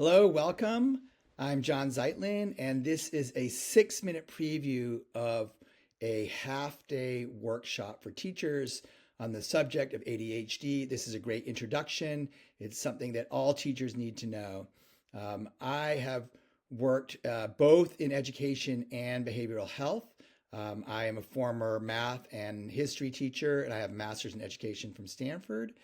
Hello, welcome. I'm John Zeitlin, and this is a 6-minute preview of a half-day workshop for teachers on the subject of ADHD. This is a great introduction. It's something that all teachers need to know. I have worked both in education and behavioral health. I am a former math and history teacher, and I have a master's in education from Stanford.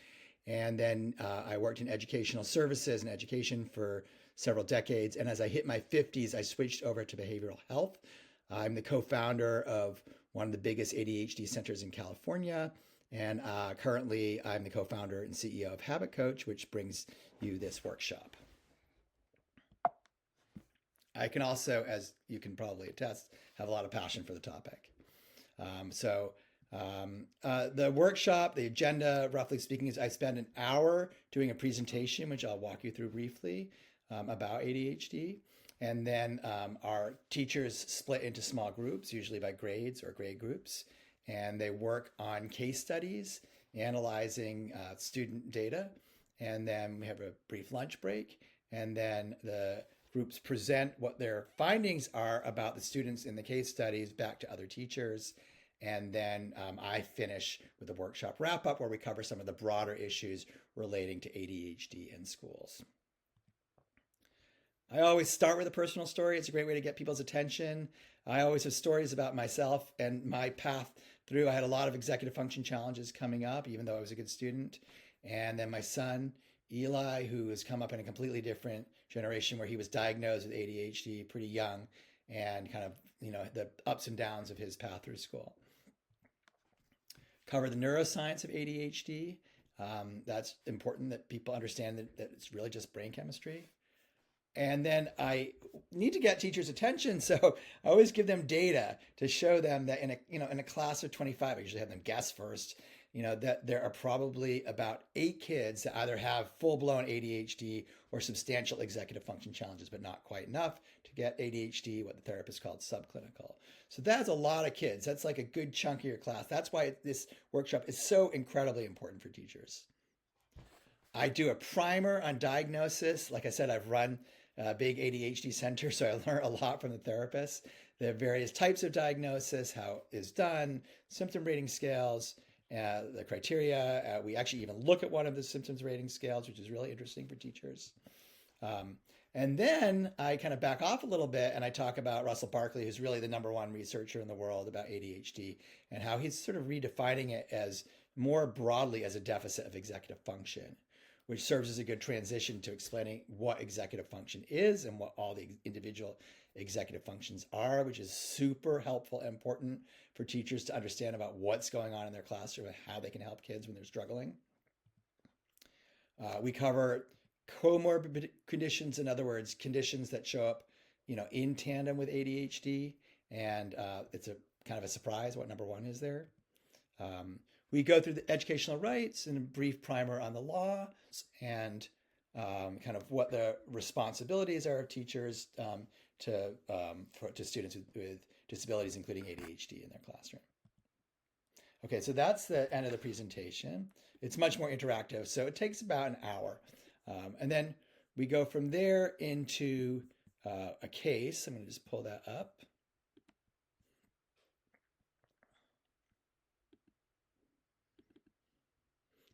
And then I worked in educational services and education for several decades. And as I hit my 50s, I switched over to behavioral health. I'm the co-founder of one of the biggest ADHD centers in California. And currently, I'm the co-founder and CEO of Habit Coach, which brings you this workshop. I can also, as you can probably attest, have a lot of passion for the topic. The workshop, the agenda, roughly speaking, is I spend an hour doing a presentation, which I'll walk you through briefly, about ADHD. And then our teachers split into small groups, usually by grades or grade groups, and they work on case studies, analyzing student data. And then we have a brief lunch break, and then the groups present what their findings are about the students in the case studies back to other teachers. And then I finish with a workshop wrap up where we cover some of the broader issues relating to ADHD in schools. I always start with a personal story. It's a great way to get people's attention. I always have stories about myself and my path through. I had a lot of executive function challenges coming up, even though I was a good student. And then my son, Eli, who has come up in a completely different generation where he was diagnosed with ADHD pretty young, and kind of, the ups and downs of his path through school. Cover the neuroscience of ADHD. That's important that people understand that it's really just brain chemistry. And then I need to get teachers' attention, so I always give them data to show them that in a class of 25, I usually have them guess first, that there are probably about 8 kids that either have full-blown ADHD or substantial executive function challenges, but not quite enough to get ADHD, what the therapist called subclinical. So that's a lot of kids. That's like a good chunk of your class. That's why this workshop is so incredibly important for teachers. I do a primer on diagnosis. Like I said, I've run a big ADHD center, so I learn a lot from the therapists. The various types of diagnosis, how it is done, symptom rating scales, the criteria. We actually even look at one of the symptoms rating scales, which is really interesting for teachers. And then I kind of back off a little bit and I talk about Russell Barkley, who's really the #1 researcher in the world about ADHD, and how he's sort of redefining it as more broadly as a deficit of executive function, which serves as a good transition to explaining what executive function is and what all the individual executive functions are, which is super helpful and important for teachers to understand about what's going on in their classroom and how they can help kids when they're struggling. We cover comorbid conditions, in other words, conditions that show up, in tandem with ADHD, and it's a kind of a surprise what #1 is there. We go through the educational rights and a brief primer on the law and kind of what the responsibilities are of teachers to students with disabilities, including ADHD, in their classroom. Okay, so that's the end of the presentation. It's much more interactive, so it takes about an hour. And then we go from there into a case. I'm going to just pull that up.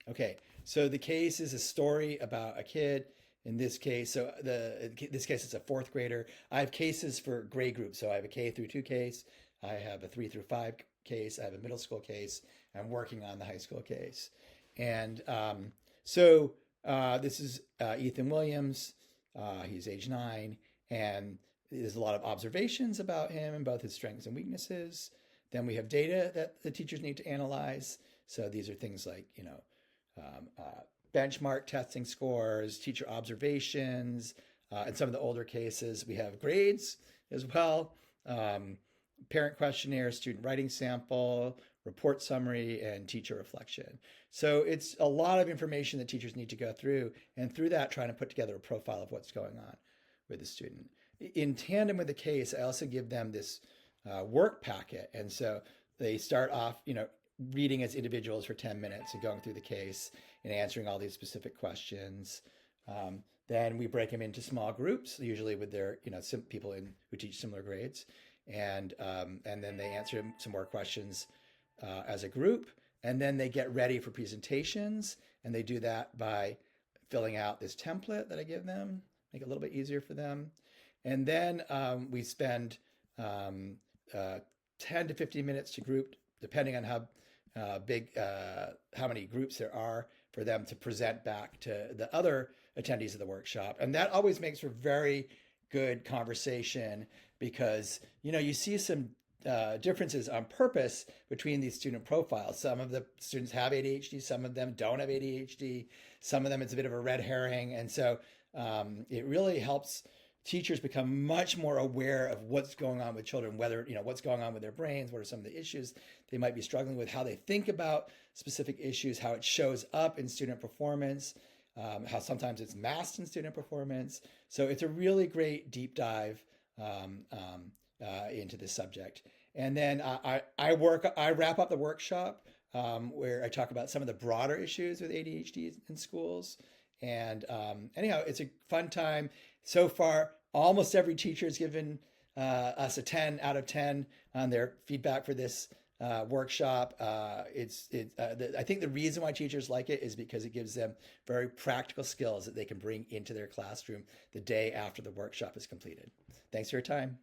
Okay, so the case is a story about a kid. In this case, this case it's a 4th grader. I have cases for grade groups. So I have a K through 2 case. I have a 3 through 5 case. I have a middle school case. I'm working on the high school case. And this is Ethan Williams. He's age 9, and there's a lot of observations about him and both his strengths and weaknesses. Then we have data that the teachers need to analyze. So these are things like, benchmark testing scores, teacher observations. In some of the older cases, we have grades as well, parent questionnaire, student writing sample, report summary, and teacher reflection. So it's a lot of information that teachers need to go through, and through that, trying to put together a profile of what's going on with the student. In tandem with the case, I also give them this work packet. And so they start off, reading as individuals for 10 minutes and going through the case and answering all these specific questions. Then we break them into small groups, usually with their, people who teach similar grades, and then they answer some more questions as a group, and then they get ready for presentations, and they do that by filling out this template that I give them, make it a little bit easier for them, and then we spend 10 to 15 minutes to group, depending on how many groups there are, for them to present back to the other attendees of the workshop. And that always makes for very good conversation, because, you see some differences on purpose between these student profiles. Some of the students have ADHD, some of them don't have ADHD, some of them it's a bit of a red herring. And so it really helps teachers become much more aware of what's going on with children, whether, what's going on with their brains, what are some of the issues they might be struggling with, how they think about specific issues, how it shows up in student performance, how sometimes it's masked in student performance. So it's a really great deep dive into this subject. And then I wrap up the workshop where I talk about some of the broader issues with ADHD in schools. And anyhow, it's a fun time. So far, almost every teacher has given us a 10 out of 10 on their feedback for this workshop. I think the reason why teachers like it is because it gives them very practical skills that they can bring into their classroom the day after the workshop is completed. Thanks for your time.